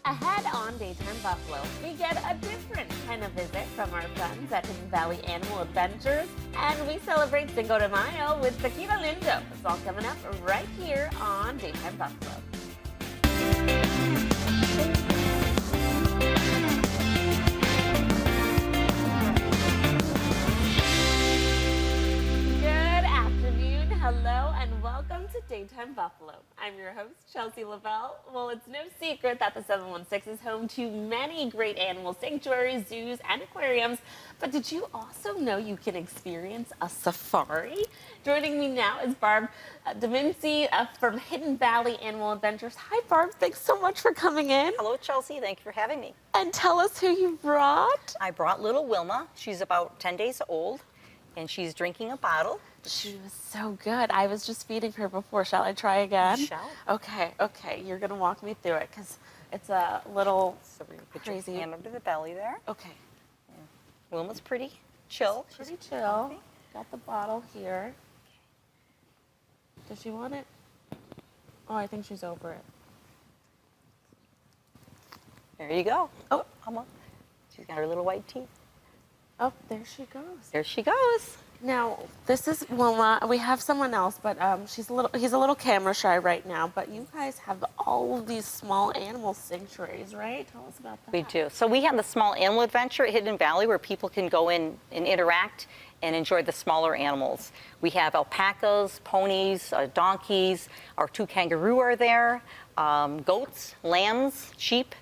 Ahead on Daytime Buffalo, we get a different kind of visit from our friends at Hidden Valley Animal Adventures, and we celebrate Cinco de Mayo with Tequila Lindo. It's all coming up right here on Daytime Buffalo. Hello and welcome to Daytime Buffalo. I'm your host, Chelsea Lavelle. Well, it's no secret that the 716 is home to many great animal sanctuaries, zoos, and aquariums. But did you also know you can experience a safari? Joining me now is Barb DeVinci from Hidden Valley Animal Adventures. Hi, Barb. Thanks so much for coming in. Hello, Chelsea. Thank you for having me. And tell us who you brought. I brought little Wilma. She's about 10 days old, and she's drinking a bottle. She was so good. I was just feeding her before. Shall I try again? You shall. Okay. You're going to walk me through it because it's a little So we're going to put crazy. your hand under the belly there. Okay. Yeah. Wilma's pretty chill. Pretty chill. Got the bottle here. Does she want it? Oh, I think she's over it. There you go. Oh. Come on. She's got her little white teeth. Oh, there she goes. There she goes. Now, this is Wilma. We have someone else, but he's a little camera shy right now. But you guys have all of these small animal sanctuaries, right? Tell us about that. We do. So we have the small animal adventure at Hidden Valley where people can go in and interact and enjoy the smaller animals. We have alpacas, ponies, donkeys. Our 2 kangaroo are there, goats, lambs, sheep.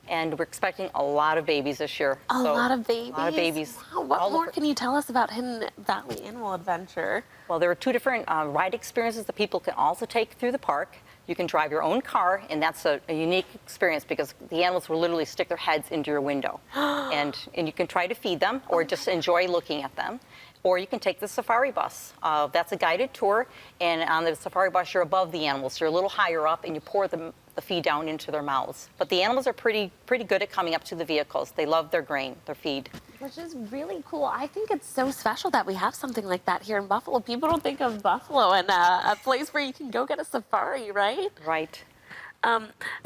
And we're expecting a lot of babies this year. A lot of babies? A lot of babies. Wow, what more can you tell us about Hidden Valley Animal Adventure? Well, there are 2 different ride experiences that people can also take through the park. You can drive your own car, and that's a unique experience because the animals will literally stick their heads into your window. and you can try to feed them or just enjoy looking at them. Or you can take the safari bus. That's a guided tour, and on the safari bus, you're above the animals. So you're a little higher up, and you pour the feed down into their mouths. But the animals are pretty good at coming up to the vehicles. They love their grain, their feed. Which is really cool. I think it's so special that we have something like that here in Buffalo. People don't think of Buffalo and a place where you can go get a safari, right? Right.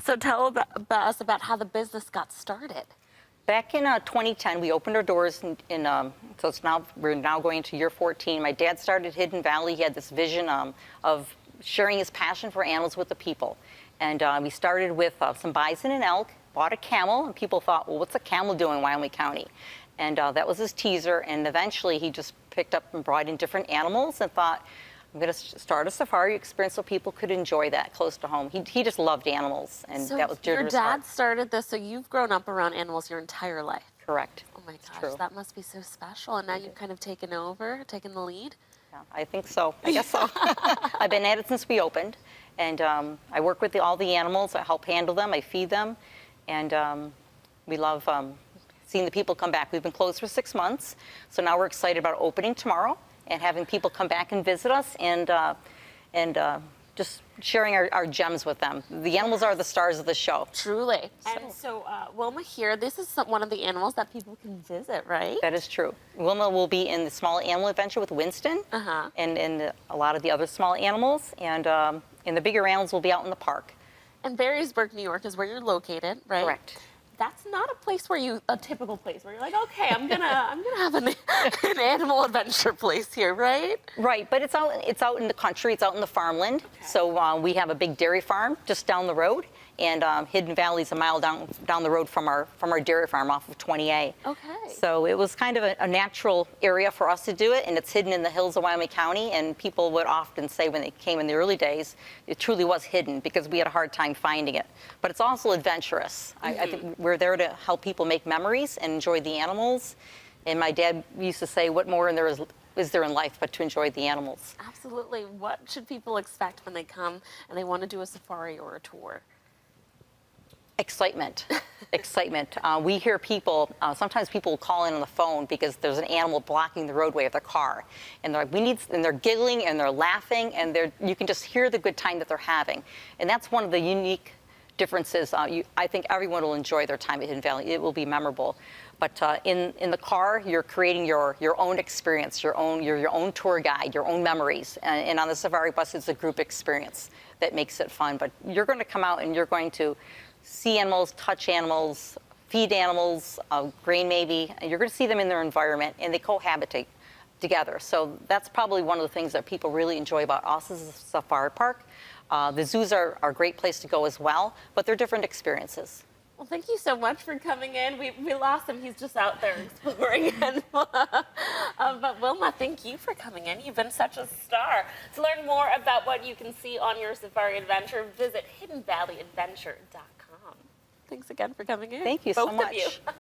So tell us about how the business got started. Back in 2010, we opened our doors so we're now going to year 14. My dad started Hidden Valley. He had this vision of sharing his passion for animals with the people. And we started with some bison and elk, bought a camel, and people thought, well, what's a camel doing in Wyoming County? And that was his teaser, and eventually he just picked up and brought in different animals and thought, I'm going to start a safari experience so people could enjoy that close to home. He just loved animals, and So that was dear to your his heart. dad started this, so you've grown up around animals your entire life. Correct. Oh my It's gosh, true. that must be so special. And now you've kind of taken the lead. Yeah, I think so. I guess so. I've been at it since we opened, and I work with all the animals. I help handle them. I feed them, and we love seeing the people come back. We've been closed for 6 months, so now we're excited about opening tomorrow and having people come back and visit us and just sharing our gems with them. The animals are the stars of the show. Truly. And so Wilma here, this is one of the animals that people can visit, right? That is true. Wilma will be in the small animal adventure with Winston and a lot of the other small animals, and the bigger animals will be out in the park. And Barrysburg, New York is where you're located, right? Correct. That's not a place where a typical place where you're like, okay, I'm gonna have an animal adventure place here, right? Right, but it's out in the country. It's out in the farmland. Okay. So we have a big dairy farm just down the road, and Hidden Valley's a mile down the road from our dairy farm off of 20A. Okay. So it was kind of a natural area for us to do it, and it's hidden in the hills of Wyoming County. And people would often say when they came in the early days, it truly was hidden because we had a hard time finding it. But it's also adventurous. I think we're there to help people make memories and enjoy the animals. And my dad used to say, what more is there in life but to enjoy the animals? Absolutely. What should people expect when they come and they want to do a safari or a tour? Excitement. Excitement. We hear people, sometimes people will call in on the phone because there's an animal blocking the roadway of their car. And they're like, and they're giggling and they're laughing, and you can just hear the good time that they're having. And that's one of the unique differences. I think everyone will enjoy their time at Hidden Valley. It will be memorable. But in the car, you're creating your own experience, your own tour guide, your own memories. And on the safari bus, it's a group experience that makes it fun. But you're going to come out and you're going to see animals, touch animals, feed animals, grain maybe. And you're going to see them in their environment, and they cohabitate together. So that's probably one of the things that people really enjoy about us as a safari park. The zoos are a great place to go as well, but they're different experiences. Well, thank you so much for coming in. We lost him. He's just out there exploring. But Wilma, thank you for coming in. You've been such a star. To learn more about what you can see on your safari adventure, visit hiddenvalleyadventure.com. Thanks again for coming in. Thank you so Both much. of you.